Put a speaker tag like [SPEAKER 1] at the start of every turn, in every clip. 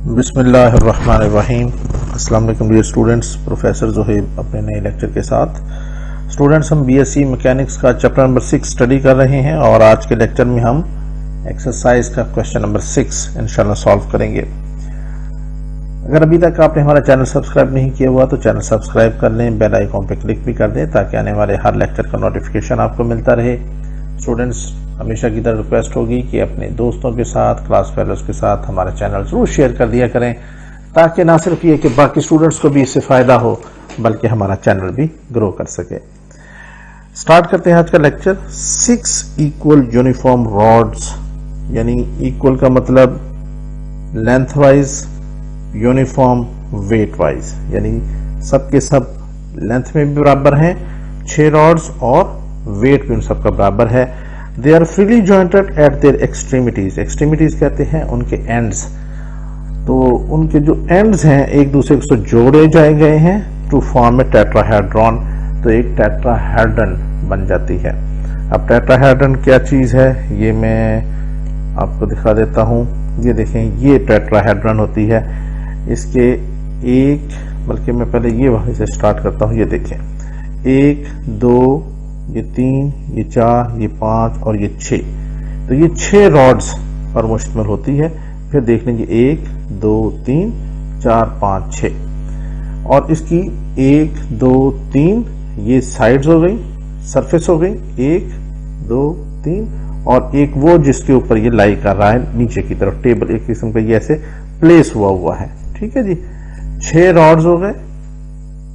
[SPEAKER 1] बिस्मिल्लाहिर्रहमानिर्रहीम। अस्सलाम वालेकुम डियर स्टूडेंट्स, प्रोफेसर ज़ोहैब अपने नए लेक्चर के साथ। स्टूडेंट्स, हम बीएससी मैकेनिक्स का चैप्टर नंबर 6 स्टडी कर रहे हैं और आज के लेक्चर में हम एक्सरसाइज का क्वेश्चन नंबर 6 इंशाल्लाह सॉल्व करेंगे। अगर अभी तक आपने हमारा चैनल सब्सक्राइब नहीं किया हुआ तो चैनल सब्सक्राइब कर लें, बेल आइकॉन पर क्लिक भी कर दें ताकि आने वाले हर लेक्चर का नोटिफिकेशन आपको मिलता रहे। स्टूडेंट्स, हमेशा की तरह रिक्वेस्ट होगी कि अपने दोस्तों के साथ, क्लास फेलोज के साथ हमारा चैनल जरूर शेयर कर दिया करें ताकि ना सिर्फ ये कि बाकी स्टूडेंट्स को भी इससे फायदा हो बल्कि हमारा चैनल भी ग्रो कर सके। स्टार्ट करते हैं आज का लेक्चर। 6 इक्वल यूनिफॉर्म रॉड्स, यानी इक्वल का मतलब length wise, uniform wait wise, यानी सब के सब लेंथ में भी बराबर हैं 6 रॉड्स और वेट भी उन सबका बराबर है। They are freely jointed at their extremities. Extremities कहते हैं उनके एंड्स, तो उनके जो एंड्स हैं एक दूसरे से जोड़े जाए गए हैं टू फॉर्म ए टेट्राहेड्रॉन, तो एक टेट्राहेड्रन बन जाती है। अब टेट्राहेड्रन क्या चीज है ये मैं आपको दिखा देता हूं। ये देखें, ये टेट्राहेड्रन होती है। इसके एक, बल्कि मैं पहले ये वहां से स्टार्ट करता हूं। ये देखें, 1 2 ये 3 ये 4 ये 5 और ये 6, तो ये 6 रॉड्स पर मुश्तमिल होती है। फिर देख लीजिए 1 2 3 4 5 6, और इसकी 1 2 3 ये साइड्स हो गई, सरफेस हो गई 1 2 3, और एक वो जिसके ऊपर ये लाई कर रहा है नीचे की तरफ, टेबल एक किस्म का ये ऐसे प्लेस हुआ है। ठीक है जी, 6 रॉड्स हो गए,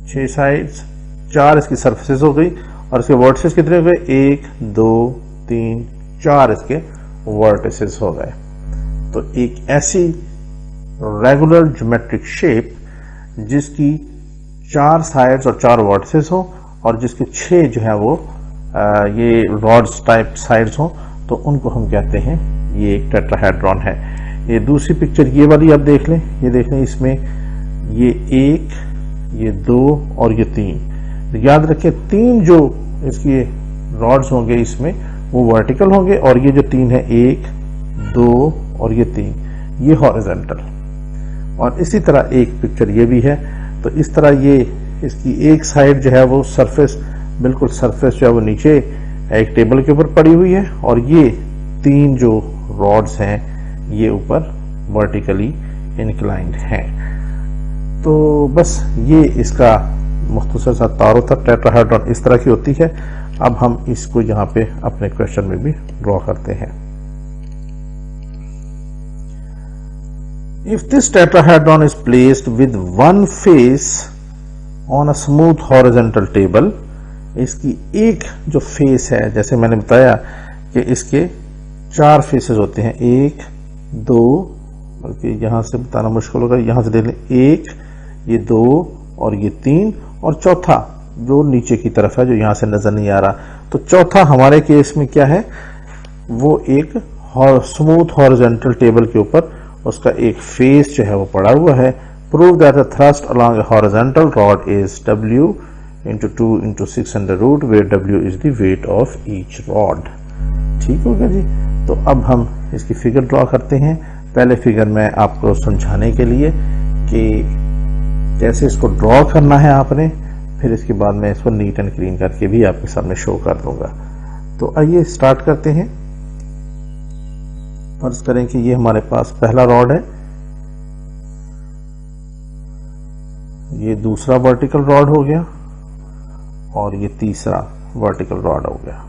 [SPEAKER 1] 6 साइड्स, 4 इसकी सरफेसेस हो गई, और इसके वर्टिसेस कितने हो गए 1 2 3 4 इसके वर्टिसेस हो गए। तो एक ऐसी रेगुलर ज्योमेट्रिक शेप जिसकी 4 साइड्स और 4 वर्टिसेस हो और जिसके 6 जो है वो ये रॉड्स टाइप साइड्स हो, तो उनको हम कहते हैं ये एक टेट्राहेड्रॉन है। ये दूसरी पिक्चर ये वाली आप देख लें, ये देख लें, इसमें ये 1 ये 2 और ये 3। याद रखें 3 जो इसके रॉड्स होंगे इसमें वो वर्टिकल होंगे, और ये जो 3 है 1 2 और ये 3 ये हॉरिजॉन्टल। और इसी तरह एक पिक्चर ये भी है। तो इस तरह ये इसकी एक साइड जो है वो सरफेस, बिल्कुल सरफेस जो है वो नीचे एक टेबल के ऊपर पड़ी हुई है, और ये 3 जो रॉड्स हैं ये ऊपर वर्टिकली इंक्लाइंड हैं। तो बस ये इसका मुख्तसर सा तारों तक टेट्राहेड्रॉन इस तरह की होती है। अब हम इसको यहाँ पे अपने क्वेश्चन में भी ड्रॉ करते हैं। If this tetrahedron is placed with one face on a smooth horizontal table, इसकी एक जो फेस है, जैसे मैंने बताया कि इसके 4 फेसेस होते हैं, 1 2, बल्कि यहां से बताना मुश्किल होगा, यहां से देख लें 1 ये 2 और ये 3, और चौथा जो नीचे की तरफ है जो यहां से नजर नहीं आ रहा। तो चौथा हमारे केस में क्या है, वो एक स्मूथ हॉरिजॉन्टल टेबल के ऊपर उसका एक फेस जो है वो पड़ा हुआ है। Prove that the thrust along a horizontal rod is W × 2 × 6 under root, where W is the weight of each rod. ठीक हो गया जी। तो अब हम इसकी फिगर ड्रॉ करते हैं। पहले फिगर में आपको समझाने के लिए कि कैसे इसको ड्रॉ करना है आपने, फिर इसके बाद मैं इसको नीट एंड क्लीन करके भी आपके सामने शो कर दूंगा। तो आइए स्टार्ट करते हैं। फर्ज करें कि ये हमारे पास पहला रॉड है, ये दूसरा वर्टिकल रॉड हो गया, और ये तीसरा वर्टिकल रॉड हो गया।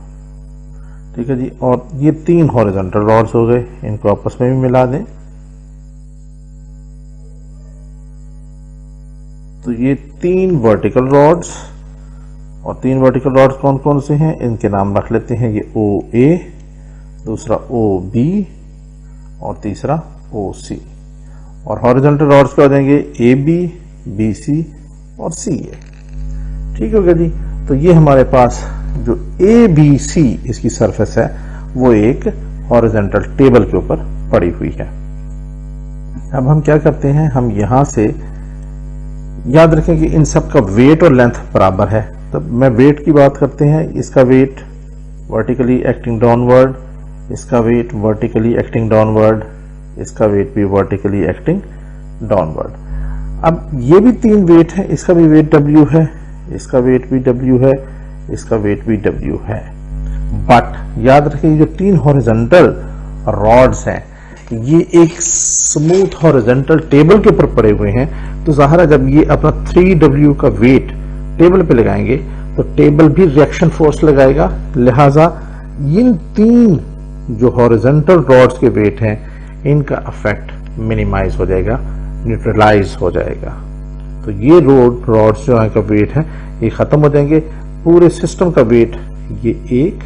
[SPEAKER 1] ठीक है जी। और ये 3 हॉरिजॉन्टल रॉड्स हो गए, इनको आपस में भी मिला दें। तो ये 3 वर्टिकल रॉड्स, और 3 वर्टिकल रॉड्स कौन कौन से हैं इनके नाम रख लेते हैं। ये OA, दूसरा OB और तीसरा OC। और हॉरिजॉन्टल रॉड्स क्या हो जाएंगे, AB BC और CA। ठीक हो गया जी। तो ये हमारे पास जो ABC इसकी सरफेस है वो एक हॉरिजॉन्टल टेबल के ऊपर पड़ी हुई है। अब हम क्या करते हैं, हम यहां से याद रखें कि इन सब का वेट और लेंथ बराबर है। तो मैं वेट की बात करते हैं, इसका वेट वर्टिकली एक्टिंग डाउनवर्ड, इसका वेट वर्टिकली एक्टिंग डाउनवर्ड, इसका वेट भी वर्टिकली एक्टिंग डाउनवर्ड। अब ये भी 3 वेट है, इसका भी वेट W है, इसका वेट भी W है, इसका वेट भी W है। बट याद रखिए जो 3 हॉरिजॉन्टल रॉड्स हैं ये एक स्मूथ हॉरिजॉन्टल टेबल के ऊपर पड़े हुए हैं, तो ज़ाहिर है जब ये अपना 3W का वेट टेबल पे लगाएंगे तो टेबल भी रिएक्शन फोर्स लगाएगा, लिहाजा इन 3 जो हॉरिजॉन्टल रॉड्स के वेट हैं इनका इफेक्ट मिनिमाइज हो जाएगा, न्यूट्रलाइज हो जाएगा। तो ये रॉड्स जो का वेट है ये खत्म हो जाएंगे, पूरे सिस्टम का वेट ये 1,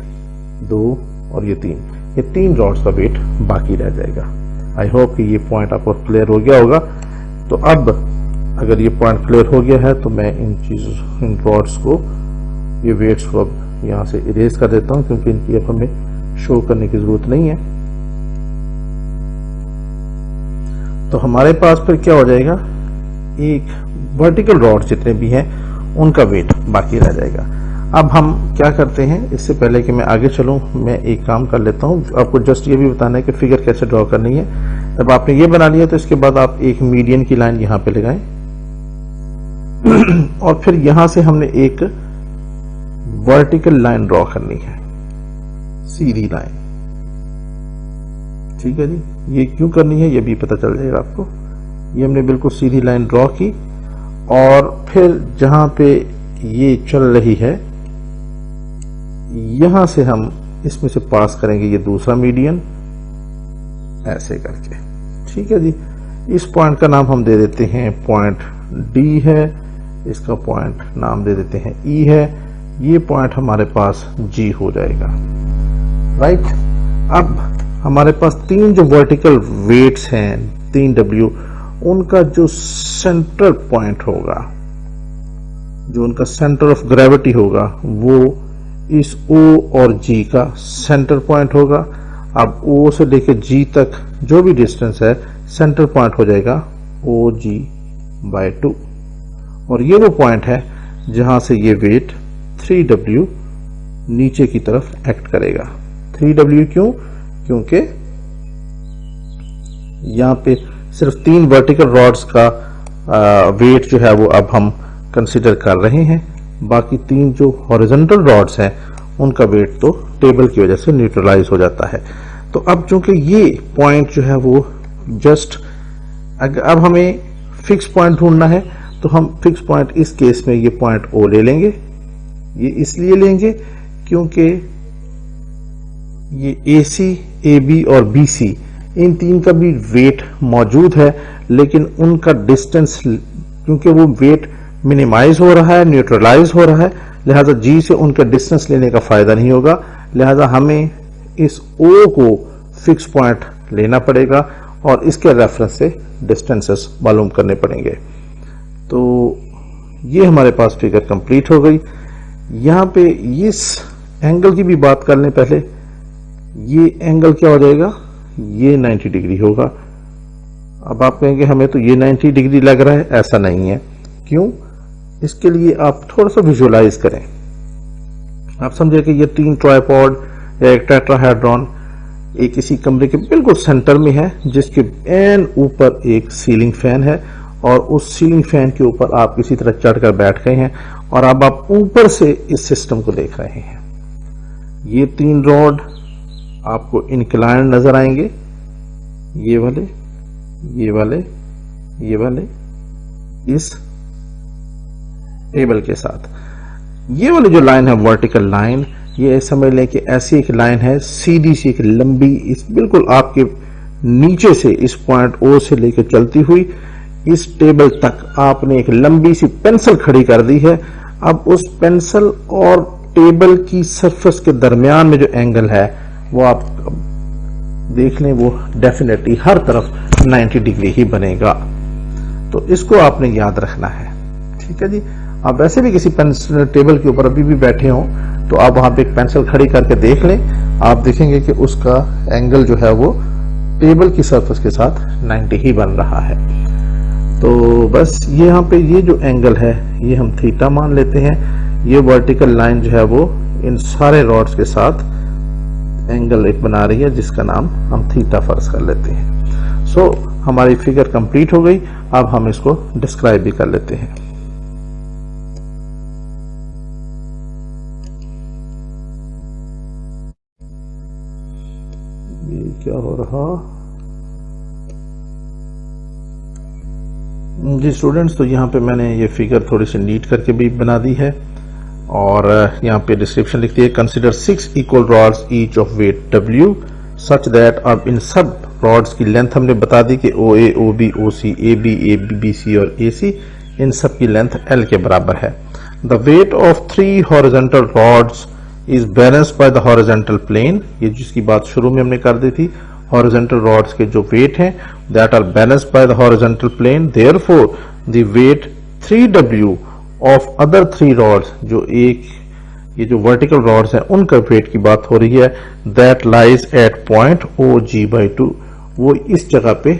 [SPEAKER 1] 2 और ये 3 रॉड्स का वेट बाकी रह जाएगा। आई होप कि ये पॉइंट आपको क्लियर हो गया होगा। तो अब अगर ये पॉइंट क्लियर हो गया है तो मैं इन रॉड्स को, ये वेट्स को अब यहाँ से इरेज कर देता हूँ, क्योंकि इनकी अब हमें शो करने की जरूरत नहीं है। तो हमारे पास फिर क्या हो जाएगा, एक वर्टिकल रॉड जितने भी हैं उनका वेट बाकी रह जाएगा। अब हम क्या करते हैं, इससे पहले कि मैं आगे चलूं मैं एक काम कर लेता हूं, आपको जस्ट ये भी बताना है कि फिगर कैसे ड्रॉ करनी है। जब आपने ये बना लिया तो इसके बाद आप एक मीडियन की लाइन यहां पे लगाएं और फिर यहां से हमने एक वर्टिकल लाइन ड्रॉ करनी है, सीधी लाइन। ठीक है जी, ये क्यों करनी है ये भी पता चल जाएगा आपको। ये हमने बिल्कुल सीधी लाइन ड्रॉ की और फिर जहां पे ये चल रही है यहां से हम इसमें से पास करेंगे ये दूसरा मीडियन ऐसे करके। ठीक है जी, इस पॉइंट का नाम हम दे देते हैं पॉइंट D है, इसका पॉइंट नाम दे देते हैं E है, ये पॉइंट हमारे पास G हो जाएगा। राइट, अब हमारे पास 3 जो वर्टिकल वेट्स हैं 3W, उनका जो सेंट्रल पॉइंट होगा, जो उनका सेंटर ऑफ ग्रेविटी होगा वो इस O और G का सेंटर पॉइंट होगा। अब O से लेकर G तक जो भी डिस्टेंस है सेंटर पॉइंट हो जाएगा OG/2 और ये वो पॉइंट है जहां से ये वेट 3W नीचे की तरफ एक्ट करेगा। 3W क्यों? क्योंकि यहां पे सिर्फ 3 वर्टिकल रॉड्स का वेट जो है वो अब हम कंसीडर कर रहे हैं, बाकी 3 जो हॉरिजॉन्टल रॉड्स हैं उनका वेट तो टेबल की वजह से न्यूट्रलाइज हो जाता है। तो अब चूंकि ये पॉइंट जो है वो जस्ट, अब हमें फिक्स पॉइंट ढूंढना है तो हम फिक्स पॉइंट इस केस में ये पॉइंट O ले लेंगे। ये इसलिए लेंगे क्योंकि ये AC, AB और BC इन 3 का भी वेट मौजूद है, लेकिन उनका डिस्टेंस, क्योंकि वो वेट मिनिमाइज हो रहा है, न्यूट्रलाइज हो रहा है, लिहाजा G से उनका डिस्टेंस लेने का फायदा नहीं होगा, लिहाजा हमें इस O को फिक्स पॉइंट लेना पड़ेगा और इसके रेफरेंस से डिस्टेंसेस मालूम करने पड़ेंगे। तो ये हमारे पास फिगर कंप्लीट हो गई। यहाँ पे इस एंगल की भी बात कर लें पहले, ये एंगल क्या हो जाएगा, ये 90 डिग्री होगा। अब आप कहेंगे हमें तो ये 90 डिग्री लग रहा है, ऐसा नहीं है। क्यों? इसके लिए आप थोड़ा सा विजुअलाइज करें। आप समझे कि ये 3 ट्राइपॉड या एक टेट्राहेड्रॉन एक किसी कमरे के बिल्कुल सेंटर में है, जिसके एन ऊपर एक सीलिंग फैन है और उस सीलिंग फैन के ऊपर आप किसी तरह चढ़कर बैठ गए हैं और अब आप ऊपर से इस सिस्टम को देख रहे हैं। ये 3 रॉड आपको इंक्लाइन नजर आएंगे, ये वाले, ये वाले, ये वाले इस टेबल के साथ। ये वाली जो लाइन है वर्टिकल लाइन, ये समझ लें कि ऐसी एक लाइन है सीधी सी, एक लंबी, इस बिल्कुल आपके नीचे से इस पॉइंट O से लेकर चलती हुई इस टेबल तक आपने एक लंबी सी पेंसिल खड़ी कर दी है। अब उस पेंसिल और टेबल की सरफेस के दरमियान में जो एंगल है वो आप देख लें, वो डेफिनेटली हर तरफ 90 डिग्री ही बनेगा। तो इसको आपने याद रखना है। ठीक है जी, आप वैसे भी किसी पेंसिल टेबल के ऊपर अभी भी बैठे हों तो आप वहां पे एक पेंसिल खड़ी करके देख लें, आप देखेंगे कि उसका एंगल जो है वो टेबल की सरफेस के साथ 90 ही बन रहा है। तो बस यहाँ पे ये जो एंगल है ये हम थीटा मान लेते हैं। ये वर्टिकल लाइन जो है वो इन सारे रॉड्स के साथ एंगल एक बना रही है जिसका नाम हम थीटा फर्ज कर लेते हैं। सो हमारी फिगर कंप्लीट हो गई। अब हम इसको डिस्क्राइब भी कर लेते हैं। ये क्या हो रहा जी स्टूडेंट्स, तो यहाँ पे मैंने ये फिगर थोड़ी सी नीट करके भी बना दी है और यहाँ पे डिस्क्रिप्शन लिखती है consider 6 equal rods each of weight W such that. अब इन सब रॉड्स की लेंथ हमने बता दी कि OA, OB, OC, AB, BC और AC, इन सब की लेंथ L के बराबर है। The weight of 3 horizontal rods is balanced by the horizontal plane. ये जिसकी बात शुरू में हमने कर दी थी, हॉरिजॉन्टल रॉड्स के जो वेट हैं that are balanced by the horizontal plane. Therefore the weight 3W of other 3 rods, जो ये जो वर्टिकल रॉड्स हैं उनका वेट की बात हो रही है, that lies at point OG/2, वो इस जगह पे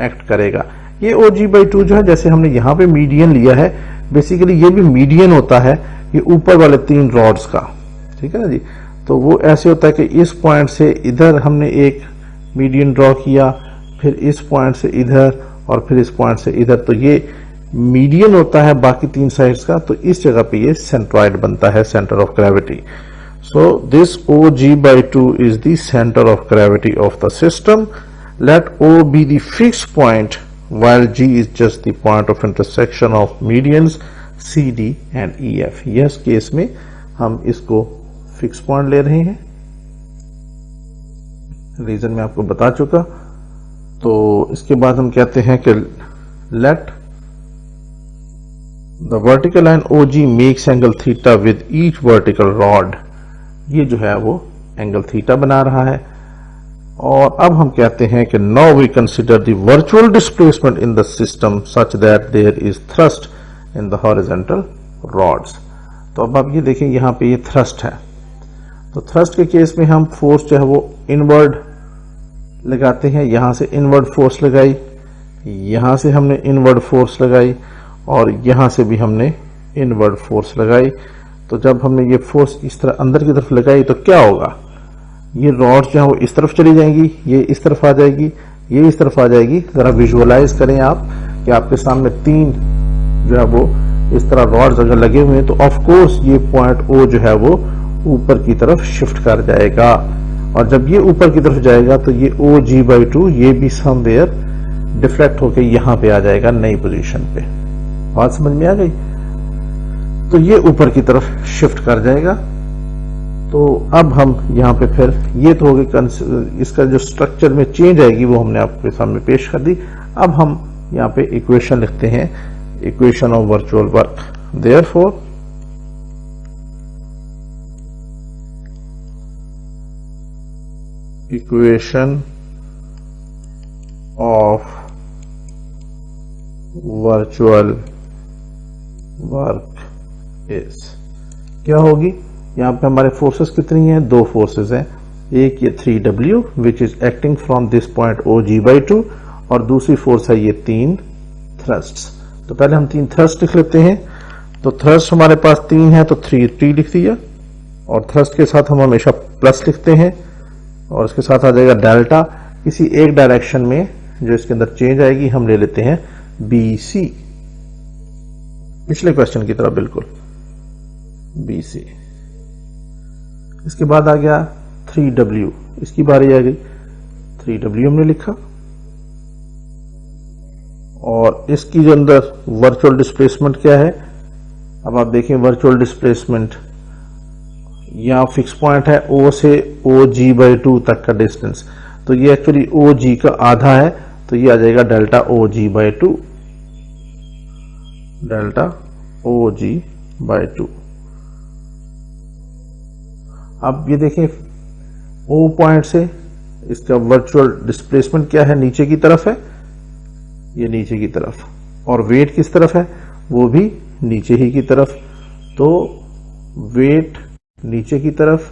[SPEAKER 1] एक्ट करेगा। ये OG/2 जो है, जैसे हमने यहाँ पे मीडियन लिया है, बेसिकली ये भी मीडियन होता है ये ऊपर वाले 3 रॉड्स का, ठीक है ना जी। तो वो ऐसे होता है कि इस पॉइंट से इधर हमने एक मीडियन ड्रॉ किया, फिर इस पॉइंट से इधर और फिर इस पॉइंट से इधर, तो ये मीडियन होता है बाकी 3 साइड्स का। तो इस जगह पे ये सेंट्रॉइड बनता है, centre of gravity. So this OG/2 is the centre of gravity of the system. Let O be the fixed point while G is just the point of intersection of medians CD and EF। Yes case में हम इसको fix point ले रहे हैं, reason मैं आपको बता चुका। तो इसके बाद हम कहते हैं कि let the vertical line OG makes angle theta with each vertical rod. ये जो है वो एंगल थीटा बना रहा है। और अब हम कहते हैं कि now we consider the virtual displacement in the system such that there is thrust in the horizontal rods. तो अब आप ये देखें, यहाँ पे ये थ्रस्ट है, तो थ्रस्ट के केस में हम फोर्स जो है वो इनवर्ड लगाते हैं। यहां से इनवर्ड फोर्स लगाई, यहां से हमने इनवर्ड फोर्स लगाई और यहां से भी हमने इनवर्ड फोर्स लगाई। तो जब हमने ये फोर्स इस तरह अंदर की तरफ लगाई तो क्या होगा, ये रॉड्स जो है वो इस तरफ चली जाएंगी, ये इस तरफ आ जाएगी, ये इस तरफ आ जाएगी। जरा विजुअलाइज करें आप कि आपके सामने 3 जो है वो इस तरह रॉड्स अगर लगे हुए हैं तो ऑफ कोर्स ये पॉइंट O जो है वो ऊपर की तरफ शिफ्ट कर जाएगा। और जब ये ऊपर की तरफ जाएगा तो ये OG/2 ये भी समवेयर डिफ्लेक्ट होकर यहां पे आ जाएगा नई पोजीशन पे। बात समझ में आ गई? तो ये ऊपर की तरफ शिफ्ट कर जाएगा। तो अब हम यहाँ पे फिर ये तो हो गई, इसका जो स्ट्रक्चर में चेंज आएगी वो हमने आपके सामने पेश कर दी। अब हम यहाँ पे इक्वेशन लिखते हैं, equation of virtual work. Therefore equation of virtual work is क्या होगी? यहां पे हमारे फोर्सेस कितनी हैं? 2 फोर्सेस हैं। एक ये 3W which is acting from this point OG/2 और दूसरी फोर्स है ये 3 थ्रस्ट्स। तो पहले हम 3 थ्रस्ट लिख लेते हैं। तो थ्रस्ट हमारे पास 3 है तो 3T लिख दिया और थ्रस्ट के साथ हम हमेशा प्लस लिखते हैं और इसके साथ आ जाएगा डेल्टा। किसी एक डायरेक्शन में जो इसके अंदर चेंज आएगी हम ले लेते हैं BC, पिछले क्वेश्चन की तरह बिल्कुल BC। इसके बाद आ गया 3W, इसकी बारी आ गई, 3W हमने लिखा और इसकी जो अंदर वर्चुअल डिस्प्लेसमेंट क्या है? अब आप देखें वर्चुअल डिस्प्लेसमेंट यहाँ फिक्स पॉइंट है O से OG/2 तक का डिस्टेंस, तो ये एक्चुअली OG का आधा है, तो ये आ जाएगा डेल्टा OG/2, डेल्टा OG/2। अब ये देखें O पॉइंट से इसका वर्चुअल डिस्प्लेसमेंट क्या है? नीचे की तरफ है, ये नीचे की तरफ, और वेट किस तरफ है? वो भी नीचे ही की तरफ। तो वेट नीचे की तरफ,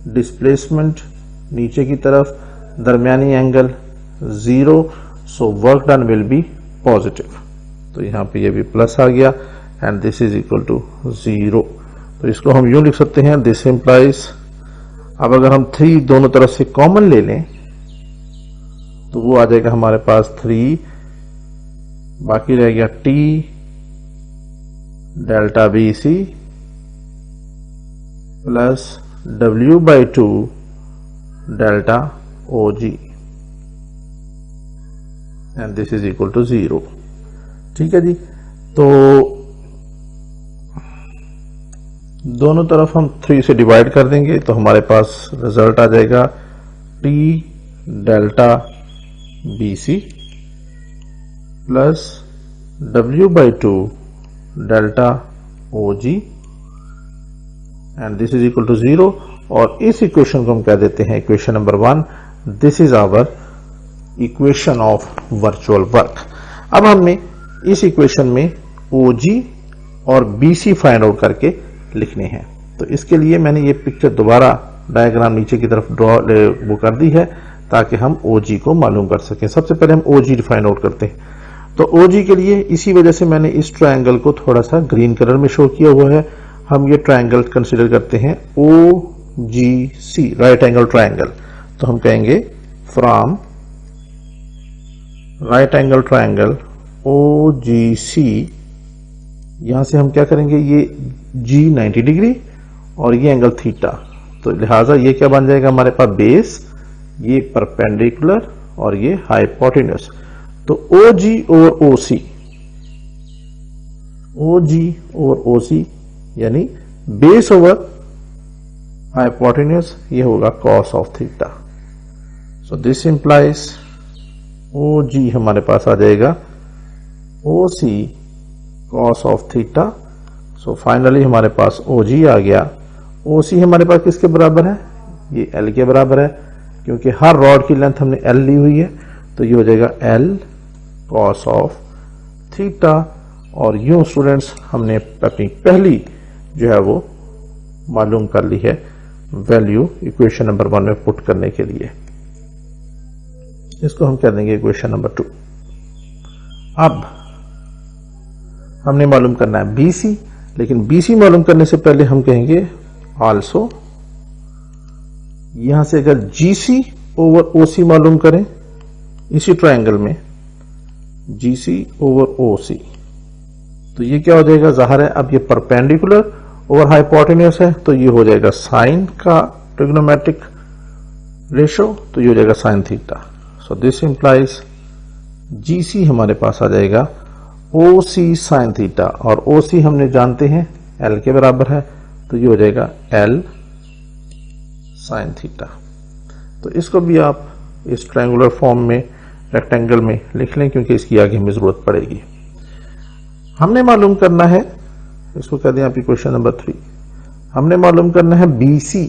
[SPEAKER 1] डिस्प्लेसमेंट नीचे की तरफ, दरमियानी angle 0, so work done will be positive. तो यहां पे ये भी प्लस आ गया and this is equal to 0। तो इसको हम यूं लिख सकते हैं, दिस इंप्लाइज, अब अगर हम 3 दोनों तरफ से कॉमन ले लें तो वो आ जाएगा हमारे पास 3, बाकी रह गया T delta BC plus W/2 delta OG and this is equal to 0। ठीक है जी, तो दोनों तरफ हम 3 से डिवाइड कर देंगे तो हमारे पास रिजल्ट आ जाएगा T delta BC plus W/2 delta OG and this is equal to 0। और इस इक्वेशन को हम कह देते हैं equation number 1। This is our equation of virtual work. अब हमने इस इक्वेशन में OG और BC फाइंड आउट करके लिखने हैं। तो इसके लिए मैंने ये पिक्चर दोबारा डायग्राम नीचे की तरफ वो कर दी है ताकि हम OG को मालूम कर सकें। सबसे पहले हम OG फाइंड आउट करते हैं। तो OG के लिए इसी वजह से मैंने इस ट्रायंगल को थोड़ा सा ग्रीन कलर में शो किया हुआ है। हम ये ट्रायंगल कंसीडर करते हैं OGC, राइट एंगल ट्रायंगल। तो हम कहेंगे from right angle triangle OGC, यहां से हम क्या करेंगे, ये G 90 डिग्री और ये एंगल थीटा। तो लिहाजा ये क्या बन जाएगा हमारे पास बेस, ये परपेंडिकुलर और ये हाइपोटेन्यूस। तो OG और OC यानी बेस ओवर हाइपोटेन्यूस, ये होगा cos of theta. So this implies OG हमारे पास आ जाएगा OC cos of theta. So finally हमारे पास OG आ गया। OC हमारे पास किसके बराबर है, ये L के बराबर है, क्योंकि हर रॉड की लेंथ हमने L ली हुई है। तो ये हो जाएगा L कॉस ऑफ थीटा। और यूं स्टूडेंट्स हमने अपनी पहली जो है वो मालूम कर ली है वैल्यू इक्वेशन नंबर 1 में पुट करने के लिए। इसको हम कह देंगे इक्वेशन नंबर 2। अब हमने मालूम करना है BC, लेकिन BC मालूम करने से पहले हम कहेंगे आल्सो, यहां से अगर GC ओवर OC मालूम करें इसी ट्रायंगल में GC ओवर OC, तो ये क्या हो जाएगा, जाहिर है अब ये परपेंडिकुलर ओवर हाइपोटेन्यूस है तो ये हो जाएगा साइन का ट्रिग्नोमेट्रिक रेशो, तो ये हो जाएगा sine theta. So this implies GC हमारे पास आ जाएगा OC साइन थीटा, और OC हमने जानते हैं L के बराबर है, तो ये हो जाएगा L साइन थीटा। तो इसको भी आप इस ट्रायंगुलर फॉर्म में रेक्टेंगल में लिख लें, क्योंकि इसकी आगे हमें जरूरत पड़ेगी। हमने मालूम करना है, इसको कह दें आप इक्वेशन नंबर 3, हमने मालूम करना है BC।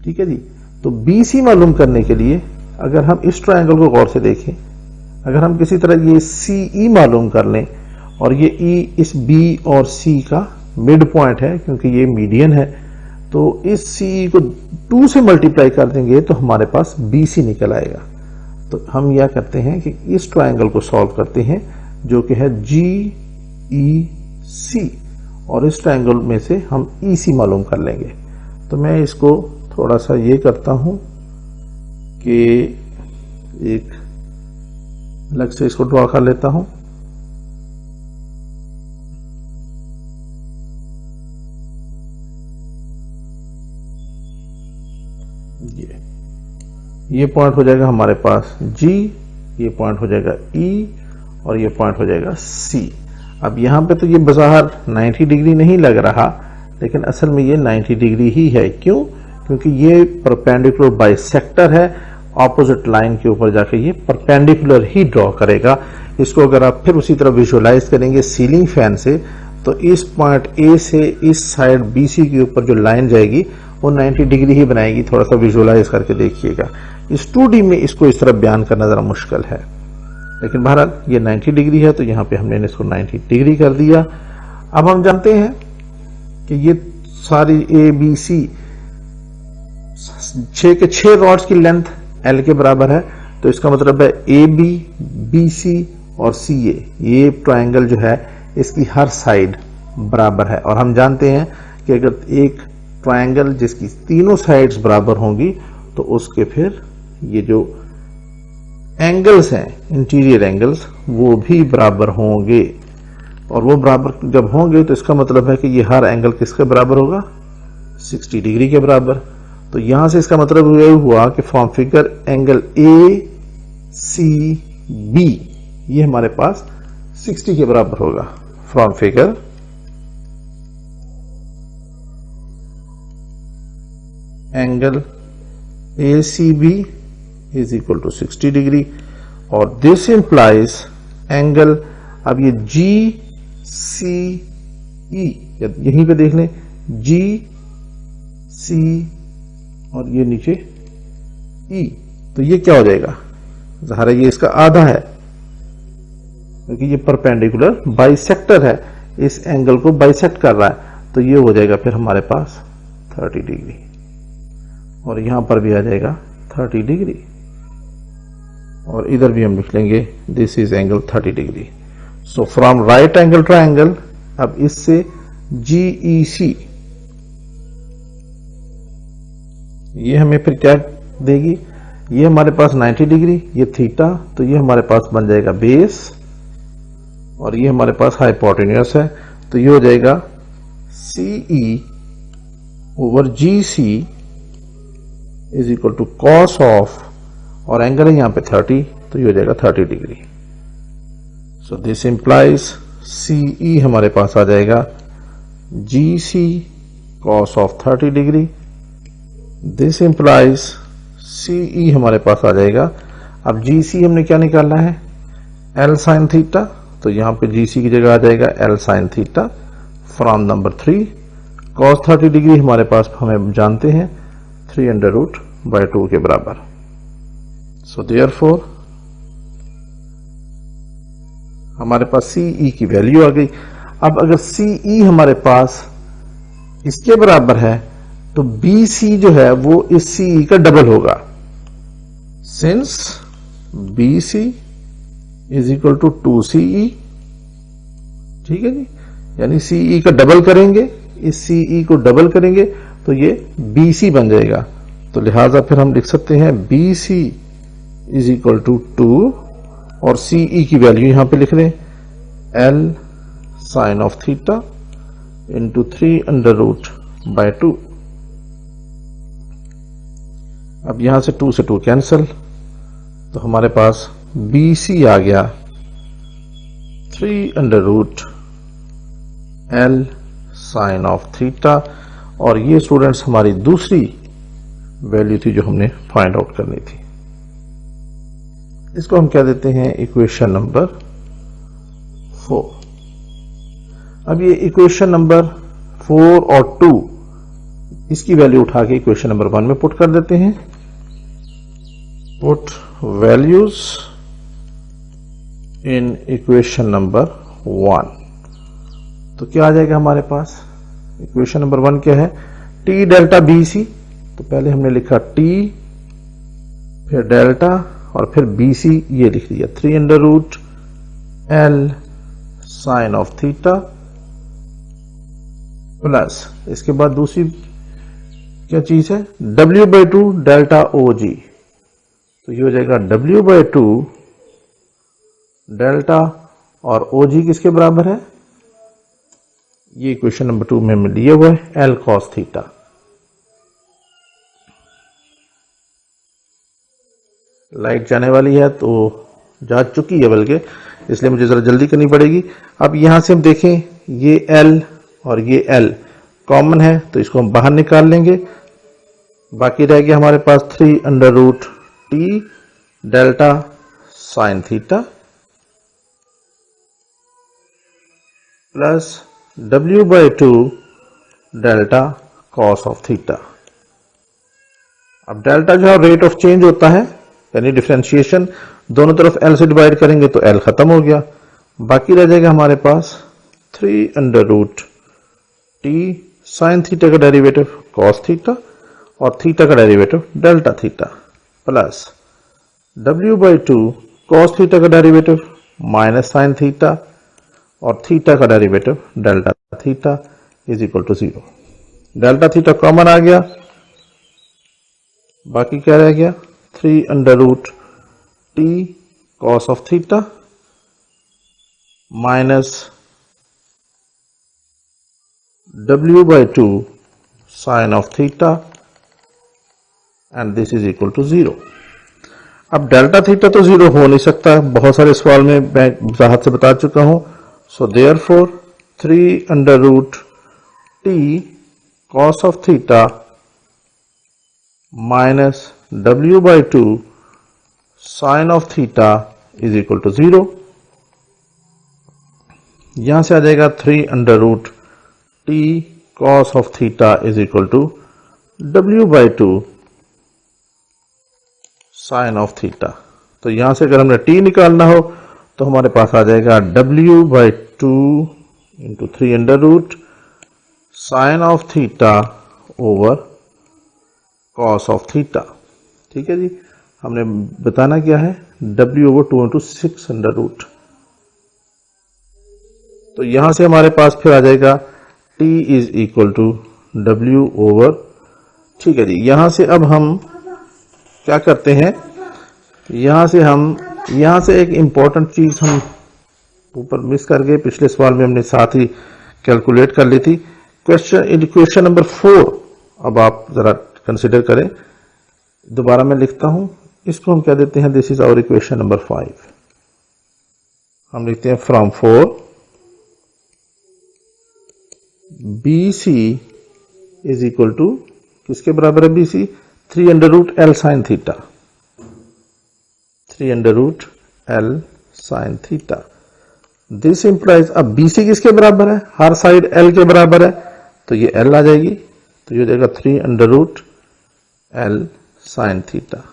[SPEAKER 1] ठीक है जी, तो BC मालूम करने के लिए अगर हम इस ट्रायंगल को गौर से देखें, अगर हम किसी तरह ये CE मालूम कर लें, और ये E इस B और C का मिड पॉइंट है क्योंकि ये मीडियन है, तो इस CE को 2 से मल्टीप्लाई कर देंगे तो हमारे पास BC निकल आएगा। तो हम यह करते हैं कि इस ट्रायंगल को सॉल्व करते हैं जो कि है GEC, और इस ट्रायंगल में से हम EC मालूम कर लेंगे। तो मैं इसको थोड़ा सा ये करता हूं कि एक अलग से इसको ड्रॉ कर लेता हूं। ये पॉइंट हो जाएगा हमारे पास G, ये पॉइंट हो जाएगा E, और ये पॉइंट हो जाएगा C। अब यहां पे तो ये बाहर 90 डिग्री नहीं लग रहा, लेकिन असल में ये 90 डिग्री ही है। क्यों? क्योंकि ये परपेंडिकुलर बाइसेक्टर है, ऑपोजिट लाइन के ऊपर जाकर ये परपेंडिकुलर ही ड्रॉ करेगा। इसको अगर आप फिर उसी तरह विजुअलाइज करेंगे सीलिंग फैन से, तो इस पॉइंट A से इस साइड BC के ऊपर जो लाइन जाएगी वो 90 डिग्री ही बनाएगी। थोड़ा सा विजुअलाइज करके देखिएगा। इस 2D में इसको इस तरह बयान करना जरा मुश्किल है, लेकिन बहरहाल ये 90 डिग्री है तो यहां पे हमने इसको 90 डिग्री कर दिया। अब हम जानते हैं कि ये सारी ABC 6 के 6 रॉड्स की लेंथ L के बराबर है, तो इसका मतलब है AB, BC और CA, ये ट्रायंगल जो है इसकी हर साइड बराबर है। और हम जानते हैं कि अगर एक ट्रायंगल जिसकी तीनों साइड्स बराबर होंगी तो उसके फिर ये जो एंगल्स हैं, इंटीरियर एंगल्स, वो भी बराबर होंगे। और वो बराबर जब होंगे तो इसका मतलब है कि ये हर एंगल किसके बराबर होगा, 60 डिग्री के बराबर। तो यहां से इसका मतलब ये हुआ कि from figure angle A C B ये हमारे पास 60 के बराबर होगा। From figure angle A C B is equal to 60 degree, और दिस इंप्लाइज एंगल, अब ये जी सी ई, यहीं पे देख लें, जी सी और ये नीचे ई, तो ये क्या हो जाएगा, ज़ाहिर है ये इसका आधा है क्योंकि ये परपेंडिकुलर बाइसेक्टर है, इस एंगल को बाइसेक्ट कर रहा है। तो ये हो जाएगा फिर हमारे पास 30 डिग्री, और यहां पर भी आ जाएगा 30 डिग्री, और इधर भी हम लिख लेंगे this is angle 30 degree. So from right angle triangle, अब इससे जीईसी ये हमें फिर क्या देगी, ये हमारे पास 90 डिग्री, ये थीटा, तो ये हमारे पास बन जाएगा बेस, और ये हमारे पास हाइपोटेन्यूस है, तो ये हो जाएगा CE over G C is equal to cos of, और एंगल है यहां पे 30, तो ये हो जाएगा 30 degree. So this implies CE हमारे पास आ जाएगा G C cos of 30 degree, this implies CE हमारे पास आ जाएगा। अब जी सी हमने क्या निकालना है, एल साइन थीटा, तो यहां पे जी सी की जगह आ जाएगा L sine theta from number 3, cos 30 degree हमारे पास हमें जानते हैं 3√/2 के बराबर। सो देयरफॉर हमारे पास सीई की वैल्यू आ गई। अब अगर सीई हमारे पास इसके बराबर है तो बीसी जो है वो इस सीई का डबल होगा, since BC is equal to 2CE, ठीक है जी, यानी सीई का डबल करेंगे, इस सीई को डबल करेंगे तो ये बीसी बन जाएगा। तो लिहाजा फिर हम लिख सकते हैं बीसी इज इक्वल टू 2, और सीई की वैल्यू यहां पे लिख लें L sine of theta into 3√/2। अब यहां से 2 से 2 कैंसल, तो हमारे पास BC आ गया 3√L साइन ऑफ थीटा, और ये स्टूडेंट्स हमारी दूसरी वैल्यू थी जो हमने फाइंड आउट करनी थी। इसको हम क्या देते हैं, इक्वेशन नंबर 4। अब ये इक्वेशन नंबर 4 और 2 इसकी वैल्यू उठा के इक्वेशन नंबर 1 में पुट कर देते हैं। Put values in equation number 1, तो क्या आ जाएगा हमारे पास, इक्वेशन नंबर 1 क्या है, टी डेल्टा बी सी, तो पहले हमने लिखा टी फिर डेल्टा और फिर बी सी, ये लिख दिया 3√L sign of theta plus, इसके बाद दूसरी क्या चीज है, W/2 डेल्टा ओ जी, तो ये हो जाएगा W/2 डेल्टा, और ओ जी किसके बराबर है, ये इक्वेशन नंबर 2 में लिए हुए L cos थीटा। लाइट जाने वाली है तो जा चुकी है बल्कि, इसलिए मुझे जरा जल्दी करनी पड़ेगी। अब यहां से हम देखें ये L और ये L कॉमन है, तो इसको हम बाहर निकाल लेंगे, बाकी रह गया हमारे पास 3√T delta sine theta plus W/2 delta cos of theta. अब डेल्टा जो है रेट ऑफ चेंज होता है, यानी डिफरेंशिएशन, दोनों तरफ L से डिवाइड करेंगे तो L खत्म हो गया, बाकी रह जाएगा हमारे पास 3√T साइन थीटा का डेरिवेटिव कॉस थीटा और थीटा का derivative delta theta plus W/2 cos theta का डेरिवेटिव माइनस साइन थीटा और थीटा का derivative delta theta is equal to 0। Delta theta common आ गया, बाकी क्या रह गया 3√T t cos of theta minus w by 2 sin of theta and this is equal to 0। अब डेल्टा थीटा तो 0 हो नहीं सकता, बहुत सारे सवाल में मैं वजाहत से बता चुका हूं। So therefore 3 under root t cos of theta minus w by 2 sin of theta is equal to 0। यहां से आ जाएगा 3 under root t cos of theta is equal to w by 2 sin of theta। तो यहां से अगर हमने t निकालना हो तो हमारे पास आ जाएगा w by 2 into 3 under root sin of theta over cos of theta। ठीक है जी, हमने बताना क्या है, w over 2 into 6 under root. तो यहां से हमारे पास फिर आ जाएगा t is equal to w over। ठीक है जी, यहां से अब हम क्या करते हैं, यहां से एक इंपॉर्टेंट चीज हम ऊपर मिस कर गए, पिछले सवाल में हमने साथ ही कैलकुलेट कर ली थी। इक्वेशन नंबर 4 अब आप जरा कंसिडर करें, दोबारा मैं लिखता हूं, इसको हम क्या देते हैं, this is our equation number 5। हम लिखते हैं from 4 BC is equal to, किसके बराबर है BC, 3 under root L sine theta, 3 under root L sine theta. This implies, अब BC किसके बराबर है, हर साइड L के बराबर है, तो ये L आ जाएगी, तो ये हो जाएगा 3 under root L sine theta.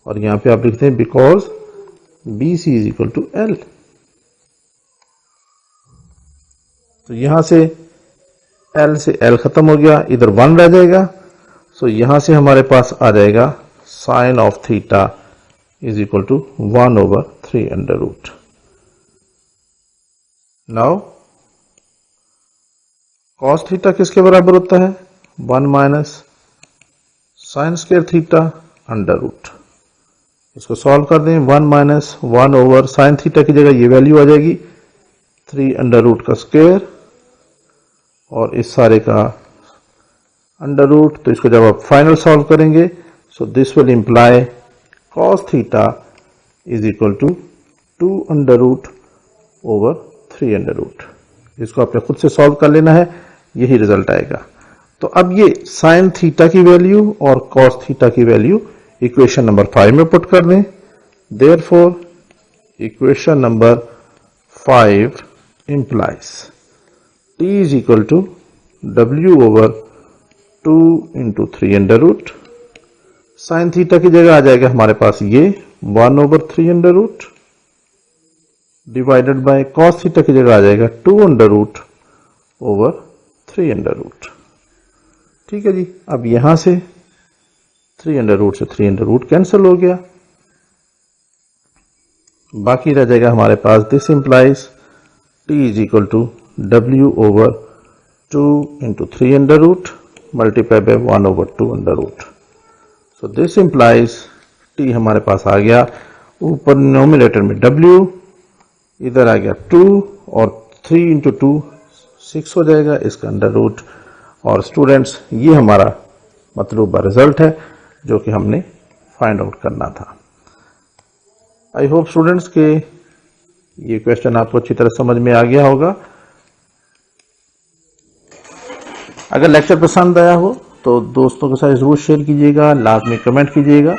[SPEAKER 1] और यहां पे आप लिखते हैं because BC is equal to L। तो यहां से L से L खत्म हो गया, इधर 1 रह जाएगा। सो यहां से हमारे पास आ जाएगा sine of theta is equal to 1 over 3 under root. Now cos theta किसके बराबर होता है, 1 minus sine square theta under root. इसको सॉल्व कर दें, 1 माइनस 1 ओवर साइन थीटा की जगह ये वैल्यू आ जाएगी 3 अंडर रूट का स्क्वायर और इस सारे का अंडर रूट। तो इसको जब आप फाइनल सॉल्व करेंगे, so this will imply cos theta is equal to 2 under root over 3 under root. इसको आपने खुद से सॉल्व कर लेना है, यही रिजल्ट आएगा। तो अब ये साइन थीटा की वैल्यू और कॉस थीटा की वैल्यू इक्वेशन नंबर 5 में पुट कर दें। Therefore equation number 5 implies t is equal to w over 2 into 3 under root. Sine theta की जगह आ जाएगा हमारे पास ये 1 over 3 under root divided by cos theta की जगह आ जाएगा 2 under root over 3 under root. ठीक है जी, अब यहां से 3 अंडर रूट से 3 अंडर रूट कैंसिल हो गया, बाकी रह जाएगा हमारे पास this implies t is equal to w over 2 into 3 under root multiply by 1 over 2 under root. So this implies t हमारे पास आ गया, ऊपर नोमिनेटर में w, इधर आ गया 2 और 3 into 2 6 हो जाएगा इसका अंडर रूट। और स्टूडेंट्स ये हमारा मतलूबा रिजल्ट है जो कि हमने फाइंड आउट करना था। आई होप स्टूडेंट्स के ये क्वेश्चन आपको अच्छी तरह समझ में आ गया होगा। अगर लेक्चर पसंद आया हो तो दोस्तों के साथ जरूर शेयर कीजिएगा, लाजमी कमेंट कीजिएगा।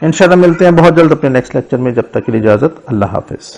[SPEAKER 1] इंशाल्लाह मिलते हैं बहुत जल्द अपने नेक्स्ट लेक्चर में, जब तक के लिए इजाजत, अल्लाह हाफिज।